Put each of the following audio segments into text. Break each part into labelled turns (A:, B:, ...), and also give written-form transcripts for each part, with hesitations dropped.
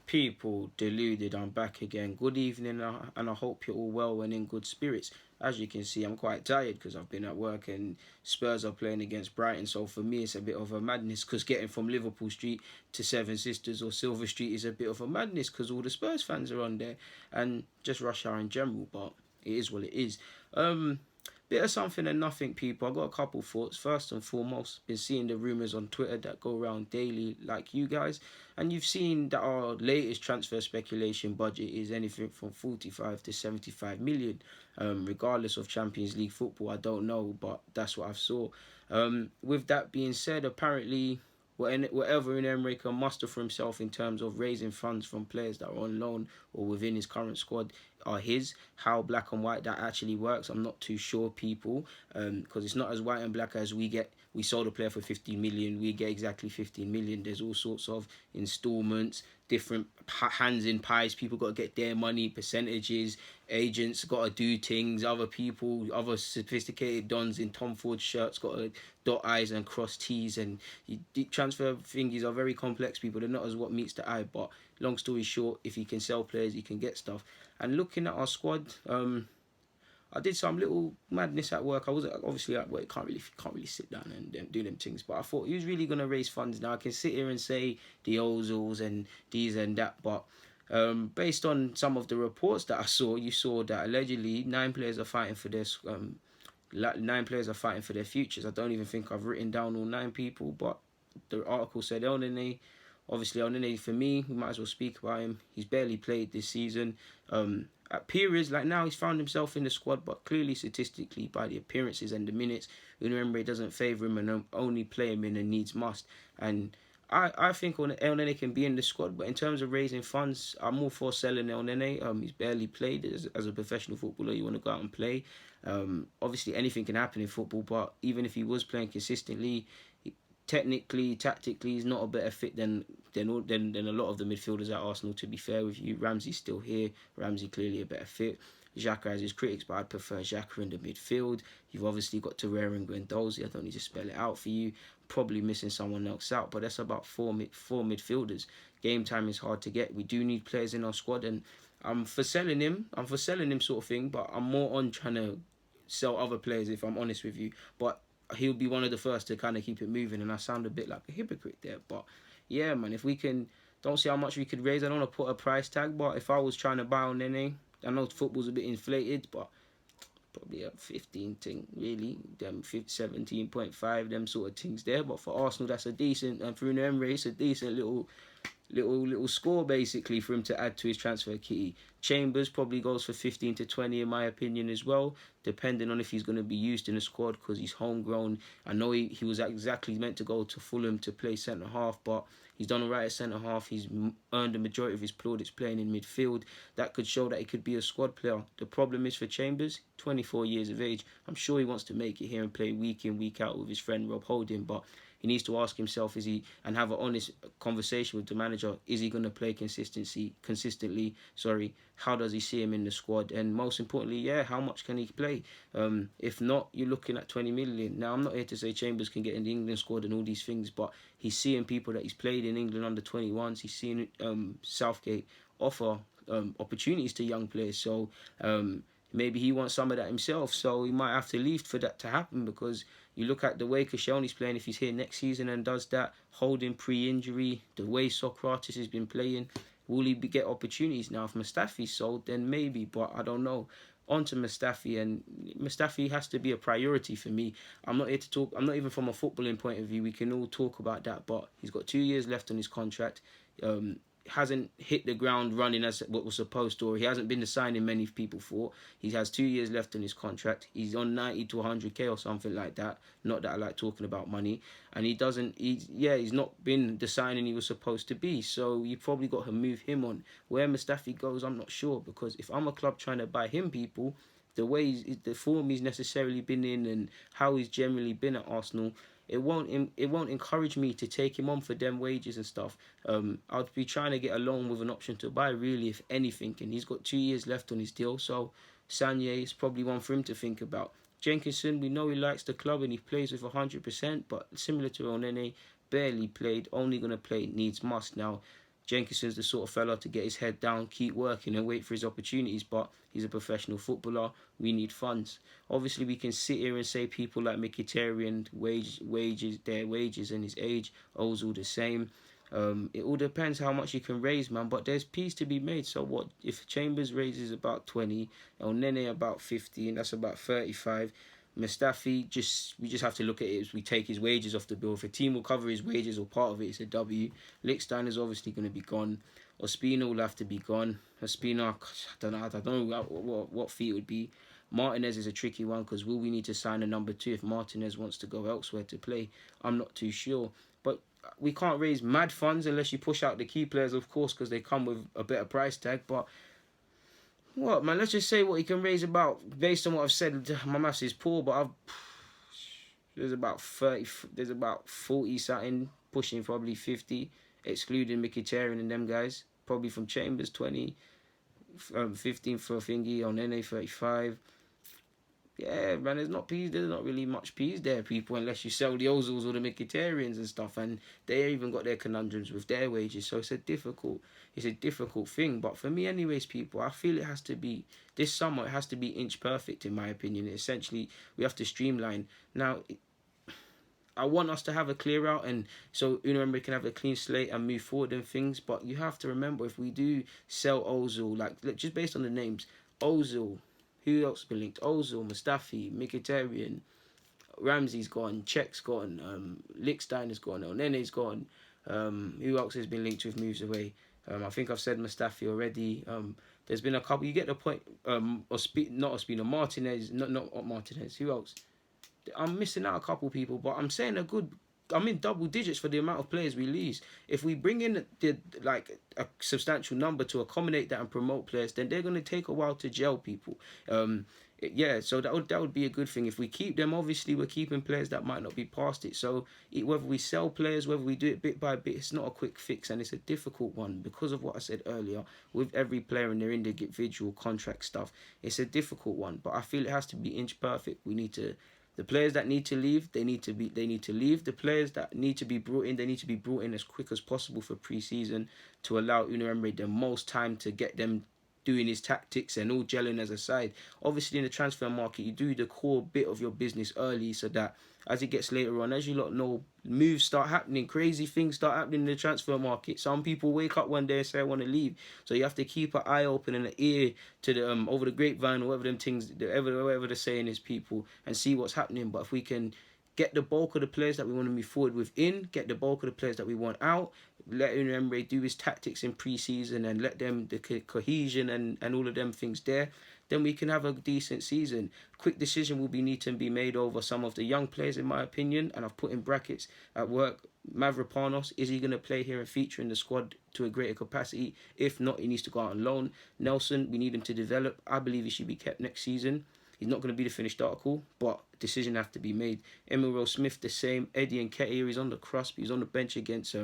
A: People, Deluded, I'm back again. Good evening, and I hope you're all well and in good spirits. As you can see, I'm quite tired because I've been at work and Spurs are playing against Brighton. So for me, it's a bit of a madness because getting from Liverpool Street to Seven Sisters or Silver Street is a bit of a madness because all the Spurs fans are on there and just rush hour in general. But it is what it is. Bit of something and nothing, people. I got a couple thoughts. First and foremost, been seeing the rumours on Twitter that go around daily, like you guys, and you've seen that our latest transfer speculation budget is anything from 45 to 75 million. Regardless of Champions League football, I don't know, but that's what I've saw. With that being said, apparently whatever Emery can muster for himself in terms of raising funds from players that are on loan or within his current squad are his. How black and white that actually works, I'm not too sure, people, because it's not as white and black as we sold a player for 15 million, we get exactly 15 million. There's all sorts of installments, different hands in pies. People got to get their money, percentages, agents got to do things, other sophisticated dons in Tom Ford shirts got to dot I's and cross T's, and transfer thingies are very complex, people. They're not as what meets the eye, but long story short, if he can sell players, he can get stuff. And looking at our squad, I did some little madness at work. I was obviously at work, can't really sit down and do them things. But I thought he was really gonna raise funds. Now I can sit here and say the Ozils and these and that, but based on some of the reports that I saw, you saw that allegedly 9 players are fighting for their futures. I don't even think I've written down all 9 people, but the article said Elneny. Obviously, Elneny, for me, we might as well speak about him. He's barely played this season. At periods, like now, he's found himself in the squad, but clearly, statistically, by the appearances and the minutes, Unai doesn't favour him and only play him in a needs must. And I think Elneny can be in the squad, but in terms of raising funds, I'm all for selling Elneny. He's barely played as a professional footballer. You want to go out and play. Obviously, anything can happen in football, but even if he was playing consistently, technically, tactically, he's not a better fit than a lot of the midfielders at Arsenal, to be fair with you. Ramsey's still here. Ramsey clearly a better fit. Xhaka has his critics, but I'd prefer Xhaka in the midfield. You've obviously got Torreira and Guendouzi. I don't need to spell it out for you. Probably missing someone else out, but that's about four midfielders. Game time is hard to get. We do need players in our squad, and I'm for selling him sort of thing, but I'm more on trying to sell other players, if I'm honest with you. But he'll be one of the first to kind of keep it moving, and I sound a bit like a hypocrite there, but yeah, man, if we can, don't see how much we could raise. I don't want to put a price tag, but if I was trying to buy on Nene, I know football's a bit inflated, but probably a 15 thing, really, them 17.5, them sort of things there. But for Arsenal, that's a decent, and for Emery, it's a decent little score basically for him to add to his transfer kitty. Chambers probably goes for 15 to 20 in my opinion as well, depending on if he's going to be used in the squad, because he's homegrown. I know he was exactly meant to go to Fulham to play centre half, but he's done alright at centre half. He's earned the majority of his plaudits playing in midfield. That could show that he could be a squad player. The problem is for Chambers, 24 years of age. I'm sure he wants to make it here and play week in, week out with his friend Rob Holding, but he needs to ask himself, and have an honest conversation with the manager, is he going to play consistently? How does he see him in the squad? And most importantly, how much can he play? If not, you're looking at 20 million. Now, I'm not here to say Chambers can get in the England squad and all these things, but he's seeing people that he's played in England under 21s. He's seeing Southgate offer opportunities to young players. So maybe he wants some of that himself. So he might have to leave for that to happen, because you look at the way Koscielny's playing, if he's here next season and does that, holding pre-injury, the way Socrates has been playing, will he get opportunities? Now, if Mustafi's sold, then maybe, but I don't know. On to Mustafi, and Mustafi has to be a priority for me. I'm not here to talk, I'm not even from a footballing point of view, we can all talk about that, but he's got 2 years left on his contract. Hasn't hit the ground running as what was supposed to, or he hasn't been the signing many people thought. He has 2 years left on his contract. He's on 90 to 100k or something like that. Not that I like talking about money. And he's not been the signing he was supposed to be. So you probably got to move him on. Where Mustafi goes, I'm not sure, because if I'm a club trying to buy him, people, the form he's necessarily been in and how he's generally been at Arsenal, it won't encourage me to take him on for them wages and stuff. I'd be trying to get a loan with an option to buy, really, if anything. And he's got 2 years left on his deal, so Sanye is probably one for him to think about. Jenkinson, we know he likes the club and he plays with 100%, but similar to Onene, barely played, only going to play needs must. Now, Jenkinson's the sort of fella to get his head down, keep working and wait for his opportunities, but he's a professional footballer. We need funds. Obviously, we can sit here and say people like Mkhitaryan, their wages and his age, Ozil the same. It all depends how much you can raise, man. But there's peace to be made. So what if Chambers raises about 20, El Nene about 15? That's about 35. Mustafi, we just have to look at it as we take his wages off the bill. If a team will cover his wages or part of it, it's a W. Lichtstein is obviously going to be gone. Ospina will have to be gone. Ospina, I don't know what fee it would be. Martinez is a tricky one because will we need to sign a number 2 if Martinez wants to go elsewhere to play? I'm not too sure. But we can't raise mad funds unless you push out the key players, of course, because they come with a better price tag. But what, man? Let's just say what he can raise about, based on what I've said. My maths is poor, but there's about 40 something, pushing probably 50, excluding Mkhitaryan and them guys. Probably from Chambers 20, 15 for Thingy, on NA 35. Yeah, man, there's not really much peas there, people, unless you sell the Ozils or the Mkhitaryan's and stuff, and they even got their conundrums with their wages, so it's a difficult thing. But for me, anyways, people, I feel it has to be, this summer, it has to be inch perfect, in my opinion. Essentially, we have to streamline. Now, I want us to have a clear out, and so Unai Emery can have a clean slate and move forward and things, but you have to remember, if we do sell Ozil, like, just based on the names, Ozil, who else has been linked? Ozil, Mustafi, Mkhitaryan, Ramsey's gone, Czech's gone, Lichtstein is gone, El Nene's gone. Who else has been linked with moves away? I think I've said Mustafi already. There's been a couple. You get the point. Not Ospina, Martinez. Not Martinez. Who else? I'm missing out a couple people, but I'm saying I'm in double digits for the amount of players we lose. If we bring in a substantial number to accommodate that and promote players, then they're going to take a while to gel, people. So that would be a good thing. If we keep them, obviously we're keeping players that might not be past it. So whether we sell players, whether we do it bit by bit, it's not a quick fix, and it's a difficult one because of what I said earlier with every player and their individual contract stuff. It's a difficult one, but I feel it has to be inch perfect. The players that need to leave, they need to leave. The players that need to be brought in, they need to be brought in as quick as possible for pre-season to allow Unai Emery the most time to get them doing his tactics and all gelling as a side. Obviously, in the transfer market, you do the core bit of your business early so that as it gets later on, as you lot know, moves start happening, crazy things start happening in the transfer market. Some people wake up one day and say, I want to leave. So you have to keep an eye open and an ear to the over the grapevine or whatever the saying is, people, and see what's happening. But if we can get the bulk of the players that we want to move forward with in, get the bulk of the players that we want out, let Unai Emery do his tactics in pre-season and let them, the cohesion and all of them things there, then we can have a decent season. Quick decision will need to be made over some of the young players, in my opinion, and I've put in brackets at work, Mavropanos, is he going to play here and feature in the squad to a greater capacity? If not, he needs to go out on loan. Nelson, we need him to develop. I believe he should be kept next season. He's not going to be the finished article, but decision have to be made. Emil Smith the same. Eddie Nketiah, he's on the cusp. He's on the bench against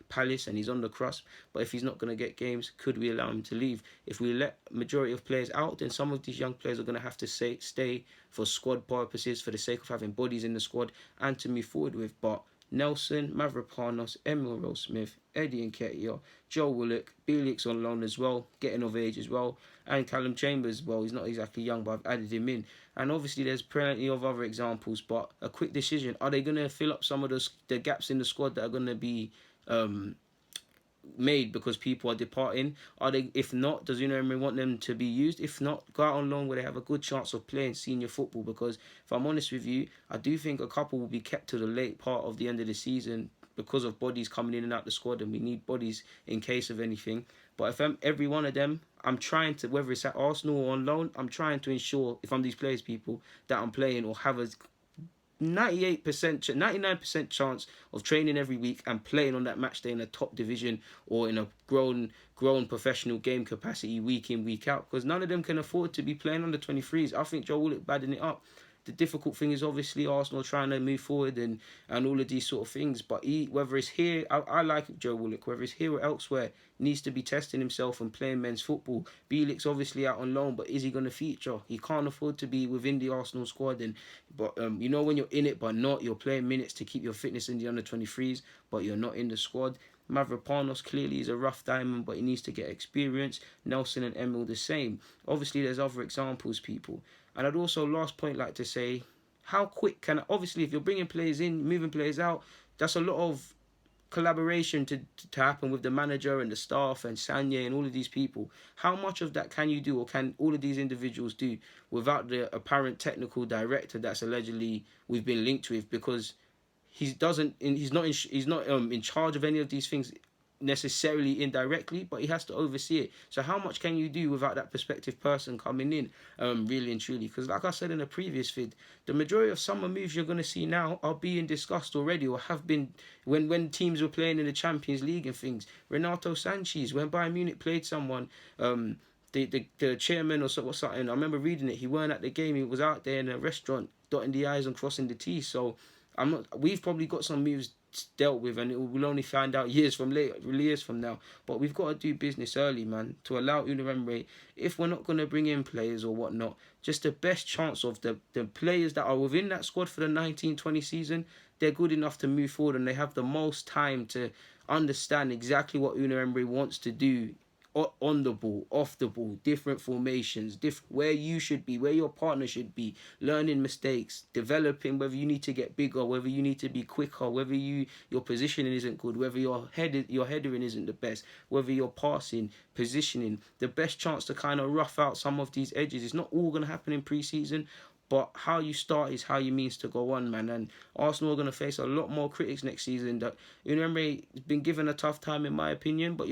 A: Palace and he's on the cusp. But if he's not going to get games, could we allow him to leave? If we let majority of players out, then some of these young players are going to have to stay for squad purposes, for the sake of having bodies in the squad and to move forward with. But Nelson, Mavropanos, Emil Smith, Eddie Nketiah, Joe Willock, Bielik's on loan as well, getting of age as well, and Callum Chambers, well, he's not exactly young, but I've added him in. And obviously there's plenty of other examples, but a quick decision. Are they going to fill up some of the gaps in the squad that are going to be made because people are departing? If not, does Unai Emery want them to be used? If not, go out on loan where they have a good chance of playing senior football, because if I'm honest with you, I do think a couple will be kept to the late part of the end of the season because of bodies coming in and out the squad, and we need bodies in case of anything. But if I'm every one of them, I'm trying to, whether it's at Arsenal or on loan, I'm trying to ensure, if I'm these players, people, that I'm playing or have a 99% chance of training every week and playing on that match day in a top division or in a grown professional game capacity week in, week out. Because none of them can afford to be playing under 23s. I think Joe Willock badding it up. The difficult thing is obviously Arsenal trying to move forward and all of these sort of things. But whether it's here, I like Joe Willock, whether it's here or elsewhere, needs to be testing himself and playing men's football. Bielik's obviously out on loan, but is he going to feature? He can't afford to be within the Arsenal squad. But when you're in it but not, you're playing minutes to keep your fitness in the under 23s, but you're not in the squad. Mavropanos clearly is a rough diamond, but he needs to get experience. Nelson and Emil the same. Obviously, there's other examples, people. And I'd also, last point, like to say, how quick can... Obviously, if you're bringing players in, moving players out, that's a lot of collaboration to happen with the manager and the staff and Sanye and all of these people. How much of that can you do, or can all of these individuals do, without the apparent technical director that's allegedly we've been linked with? Because he's not in charge of any of these things necessarily indirectly, but he has to oversee it. So how much can you do without that prospective person coming in, really and truly? Because like I said in the previous vid, the majority of summer moves you're going to see now are being discussed already, or have been when teams were playing in the Champions League and things. Renato Sanchez, when Bayern Munich played someone, the chairman or something, I remember reading it, he weren't at the game, he was out there in a restaurant dotting the I's and crossing the T's. So we've probably got some moves dealt with, and we'll only find out years from now. But we've got to do business early, man, to allow Unai Emery, if we're not going to bring in players or whatnot, just the best chance of the players that are within that squad for the 19-20 season, they're good enough to move forward, and they have the most time to understand exactly what Unai Emery wants to do on the ball, off the ball, different formations, where you should be, where your partner should be, learning mistakes, developing, whether you need to get bigger, whether you need to be quicker, whether your positioning isn't good, whether your headering isn't the best, whether your passing, positioning, the best chance to kind of rough out some of these edges. It's not all going to happen in pre-season, but how you start is how you means to go on, man. And Arsenal are going to face a lot more critics next season. That Unai Emery has been given a tough time, in my opinion. But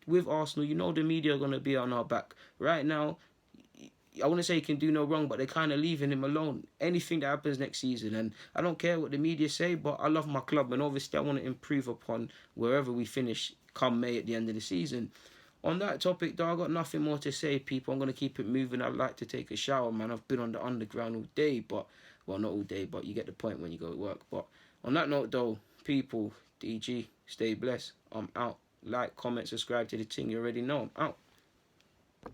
A: with Arsenal, the media are going to be on our back. Right now, I wouldn't say he can do no wrong, but they're kind of leaving him alone. Anything that happens next season, and I don't care what the media say, but I love my club, and obviously I want to improve upon wherever we finish come May at the end of the season. On that topic, though, I got nothing more to say, people. I'm going to keep it moving. I'd like to take a shower, man. I've been on the underground all day, but... Well, not all day, but you get the point when you go to work. But on that note, though, people, DG, stay blessed. I'm out. Like, comment, subscribe to the thing. You already know I'm out.